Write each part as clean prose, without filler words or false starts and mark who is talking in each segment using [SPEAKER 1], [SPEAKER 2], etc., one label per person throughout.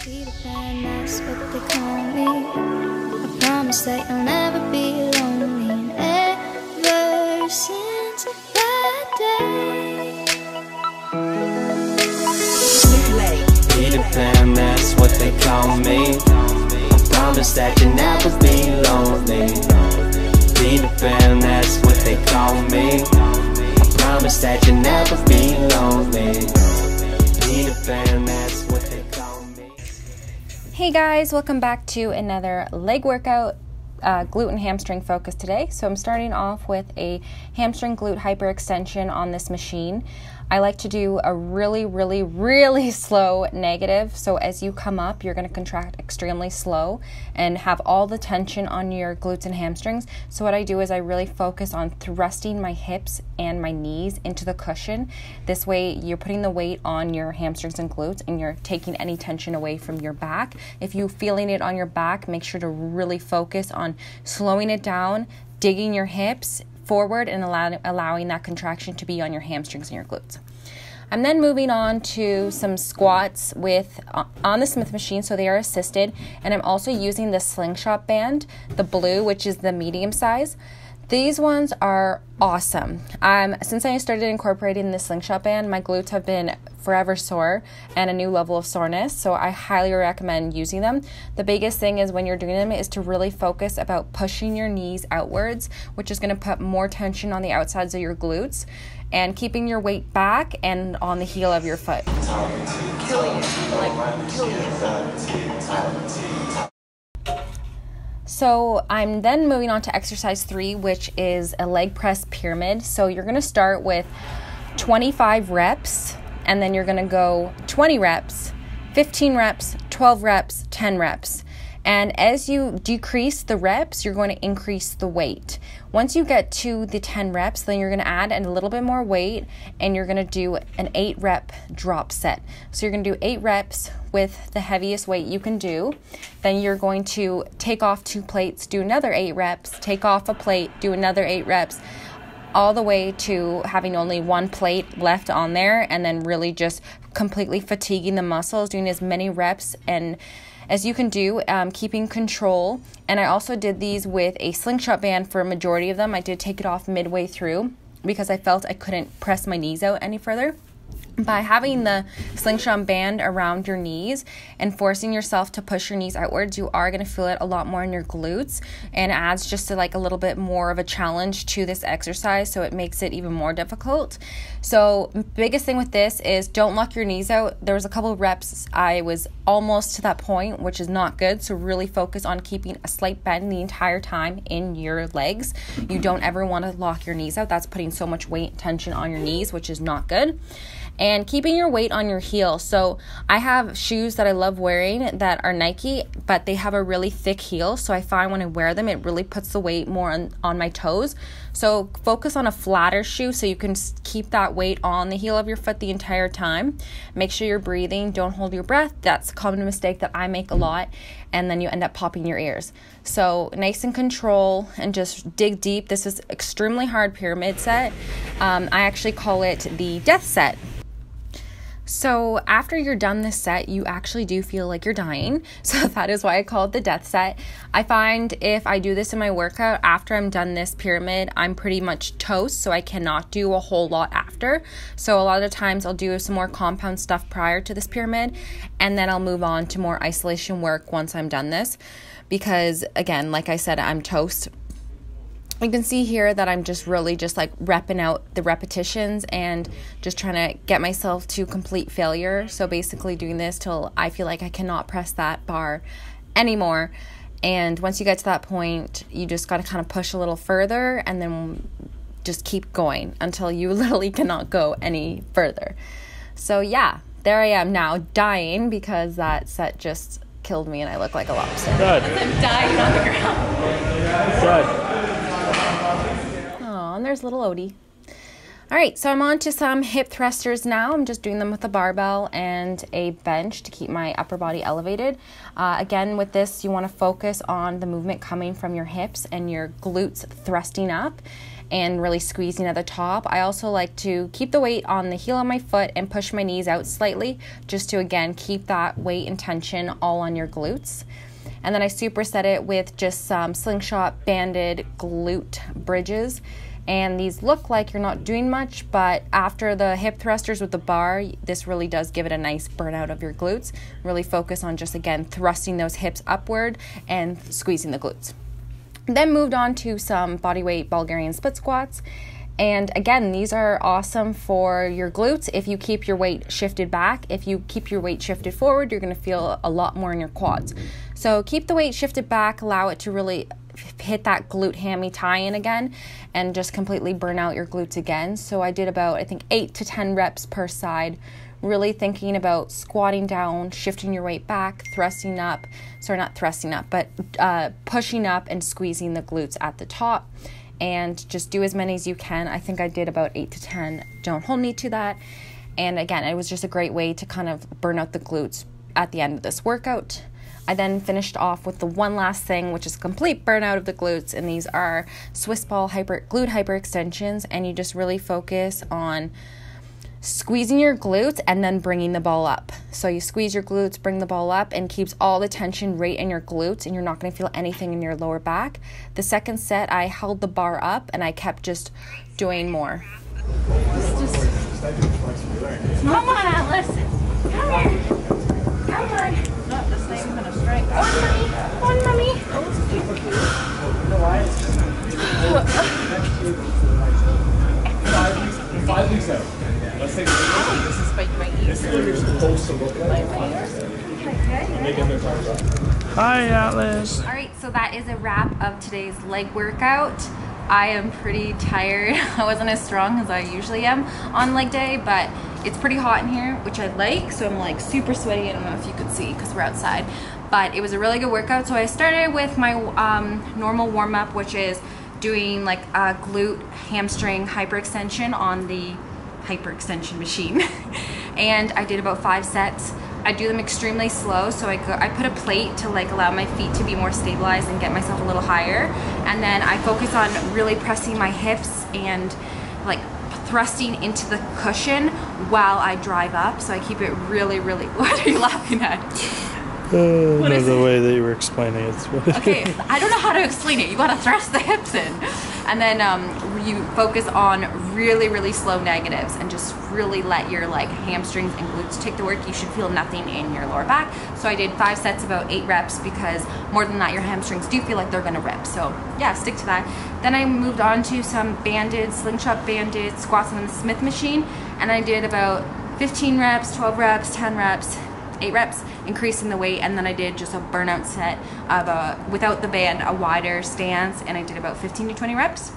[SPEAKER 1] Peter Pan, that's what they call me. I promise that you'll never be lonely. And ever since that day,
[SPEAKER 2] Peter Pan, that's what they call me. I promise that you'll never be lonely. Peter Pan, that's what they call me. I promise that you'll never be lonely. Peter Pan, that's what they call me.
[SPEAKER 3] Hey guys, welcome back to another leg workout, glute and hamstring focus today. So I'm starting off with a hamstring glute hyperextension on this machine. I like to do a really slow negative. So as you come up, you're going to contract extremely slow and have all the tension on your glutes and hamstrings. So what I do is I really focus on thrusting my hips and my knees into the cushion. This way you're putting the weight on your hamstrings and glutes and you're taking any tension away from your back. If you're feeling it on your back, make sure to really focus on slowing it down, digging your hips forward and allowing that contraction to be on your hamstrings and your glutes. I'm then moving on to some squats on the Smith machine, so they are assisted, and I'm also using the slingshot band, the blue, which is the medium size. These ones are awesome. Since I started incorporating the slingshot band, my glutes have been forever sore and a new level of soreness, so I highly recommend using them. The biggest thing is when you're doing them is to really focus about pushing your knees outwards, which is going to put more tension on the outsides of your glutes, and keeping your weight back and on the heel of your foot. So I'm then moving on to exercise 3, which is a leg press pyramid. So you're going to start with 25 reps, and then you're going to go 20 reps, 15 reps, 12 reps, 10 reps. And as you decrease the reps, you're going to increase the weight. Once you get to the 10 reps, then you're going to add a little bit more weight, and you're going to do an 8 rep drop set. So you're going to do 8 reps with the heaviest weight you can do. Then you're going to take off 2 plates, do another 8 reps, take off a plate, do another 8 reps, all the way to having only 1 plate left on there, and then really just completely fatiguing the muscles, doing as many reps and as you can do, keeping control. And I also did these with a slingshot band for a majority of them. I did take it off midway through because I felt I couldn't press my knees out any further. By having the slingshot band around your knees and forcing yourself to push your knees outwards, you are going to feel it a lot more in your glutes, and it adds just a little bit more of a challenge to this exercise, so it makes it even more difficult. So biggest thing with this is don't lock your knees out. There was a couple of reps I was almost to that point, which is not good, so really focus on keeping a slight bend the entire time in your legs. You don't ever want to lock your knees out. That's putting so much weight and tension on your knees, which is not good. And keeping your weight on your heel. So I have shoes that I love wearing that are Nike, but they have a really thick heel. So I find when I wear them, it really puts the weight more on my toes. So focus on a flatter shoe so you can keep that weight on the heel of your foot the entire time. Make sure you're breathing. Don't hold your breath. That's a common mistake that I make a lot. And then you end up popping your ears. So nice and control and just dig deep. This is extremely hard pyramid set. I actually call it the death set. So after you're done this set, you actually do feel like you're dying. So that is why I call it the death set. I find if I do this in my workout, after I'm done this pyramid, I'm pretty much toast, so I cannot do a whole lot after. So a lot of the times I'll do some more compound stuff prior to this pyramid, and then I'll move on to more isolation work once I'm done this. Because again, like I said, I'm toast. You can see here that I'm just really repping out the repetitions and just trying to get myself to complete failure. So basically doing this till I feel like I cannot press that bar anymore. And once you get to that point, you just got to kind of push a little further and then just keep going until you literally cannot go any further. So yeah, there I am now dying because that set just killed me and I look like a lobster.
[SPEAKER 4] Good.
[SPEAKER 3] I'm dying on the ground.
[SPEAKER 4] Good.
[SPEAKER 3] And there's little Odie. All right, so I'm on to some hip thrusters now. I'm just doing them with a barbell and a bench to keep my upper body elevated. Again, with this, you want to focus on the movement coming from your hips and your glutes thrusting up. and really squeezing at the top. I also like to keep the weight on the heel of my foot and push my knees out slightly, just to again keep that weight and tension all on your glutes. And then I superset it with just some slingshot banded glute bridges. And these look like you're not doing much, but after the hip thrusters with the bar, this really does give it a nice burnout of your glutes. Really focus on just, again, thrusting those hips upward and squeezing the glutes. Then moved on to some bodyweight Bulgarian split squats. And again, these are awesome for your glutes if you keep your weight shifted back. If you keep your weight shifted forward, you're going to feel a lot more in your quads. So keep the weight shifted back, allow it to really hit that glute hammy tie-in again and just completely burn out your glutes again. So I did about, I think, 8 to 10 reps per side, really thinking about squatting down, shifting your weight back, thrusting up, sorry, not thrusting up, but pushing up and squeezing the glutes at the top. And just do as many as you can. I think I did about 8 to 10. Don't hold me to that. And again, it was just a great way to kind of burn out the glutes at the end of this workout. I then finished off with the one last thing, which is complete burnout of the glutes, and these are Swiss ball glute hyperextensions, and you just really focus on squeezing your glutes and then bringing the ball up. So you squeeze your glutes, bring the ball up, and keeps all the tension right in your glutes, and you're not going to feel anything in your lower back. The second set, I held the bar up, and I kept just doing more.
[SPEAKER 4] Come on, Atlas. Come here. Come on. Not the same kind of strength. One, mommy.
[SPEAKER 5] Five weeks out. Let's take
[SPEAKER 4] This is my ears.
[SPEAKER 5] This is what you're supposed to look like.
[SPEAKER 6] Hi, Atlas.
[SPEAKER 3] All right, so that is a wrap of today's leg workout. I am pretty tired. I wasn't as strong as I usually am on leg day, but it's pretty hot in here, which I like, so I'm like super sweaty. I don't know if you could see because we're outside, but it was a really good workout. So I started with my normal warm-up, which is doing like a glute hamstring hyperextension on the hyperextension machine. And I did about 5 sets. I do them extremely slow, so I put a plate to like allow my feet to be more stabilized and get myself a little higher. And then I focus on really pressing my hips and like thrusting into the cushion while I drive up. So I keep it really, really, what are you laughing at?
[SPEAKER 6] No, the way that you were explaining it.
[SPEAKER 3] Okay, I don't know how to explain it. You gotta thrust the hips in. And then you focus on really, really slow negatives and just really let your like hamstrings and glutes take the work. You should feel nothing in your lower back. So I did 5 sets, about 8 reps, because more than that, your hamstrings do feel like they're gonna rip. So yeah, stick to that. Then I moved on to some slingshot banded squats on the Smith machine. And I did about 15 reps, 12 reps, 10 reps, 8 reps, increasing the weight. And then I did just a burnout set of without the band, a wider stance, and I did about 15 to 20 reps.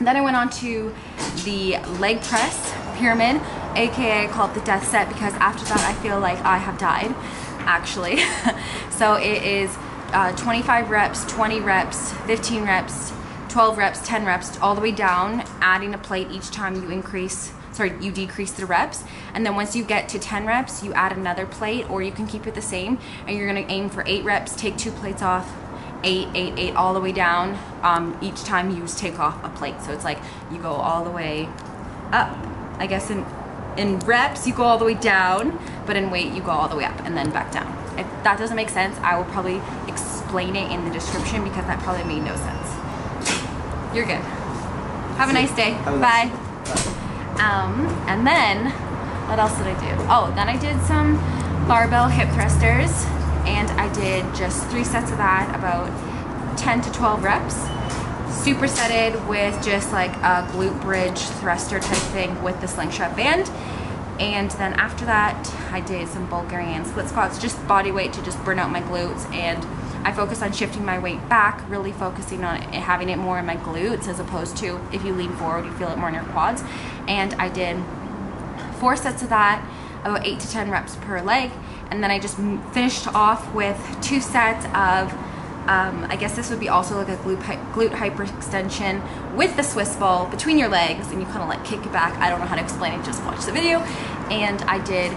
[SPEAKER 3] Then I went on to the leg press pyramid, aka I call it the death set, because after that I feel like I have died, actually. So it is 25 reps, 20 reps, 15 reps, 12 reps, 10 reps, all the way down, adding a plate each time you decrease the reps. And then once you get to 10 reps, you add another plate, or you can keep it the same, and you're gonna aim for 8 reps, take 2 plates off, 8, 8, 8, all the way down. Each time you take off a plate. So it's like you go all the way up. I guess in reps, you go all the way down, but in weight, you go all the way up and then back down. If that doesn't make sense, I will probably explain it in the description, because that probably made no sense. You're good. Have a nice day. Bye. And then, what else did I do? Oh, then I did some barbell hip thrusters, and I did just 3 sets of that, about 10 to 12 reps. Supersetted with just like a glute bridge thruster type thing with the slingshot band. And then after that, I did some Bulgarian split squats, just body weight to just burn out my glutes. And I focus on shifting my weight back, really focusing on it, having it more in my glutes, as opposed to if you lean forward, you feel it more in your quads. And I did 4 sets of that, about 8 to 10 reps per leg. And then I just finished off with 2 sets of, I guess this would be also like a glute hyperextension with the Swiss ball between your legs, and you kind of like kick it back. I don't know how to explain it, just watch the video. And I did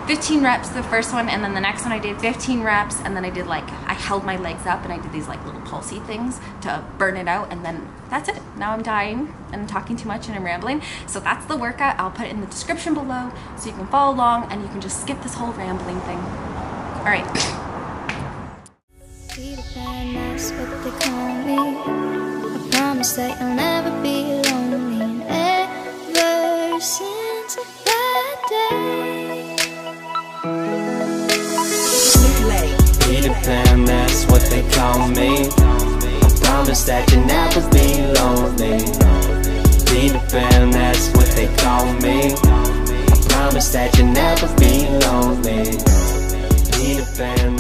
[SPEAKER 3] 15 reps the first one, and then the next one I did 15 reps, and then I did like, I held my legs up and I did these like little pulsey things to burn it out, and then that's it. Now I'm dying and I'm talking too much and I'm rambling. So that's the workout. I'll put it in the description below so you can follow along and you can just skip this whole rambling thing. All right.
[SPEAKER 1] Peter Pan, that's what they call me. I promise that you'll never be lonely. And ever since that day,
[SPEAKER 2] Peter Pan, that's what they call me. I promise that you'll never be lonely. Peter Pan, that's what they call me. I promise that you'll never be lonely. Peter Pan.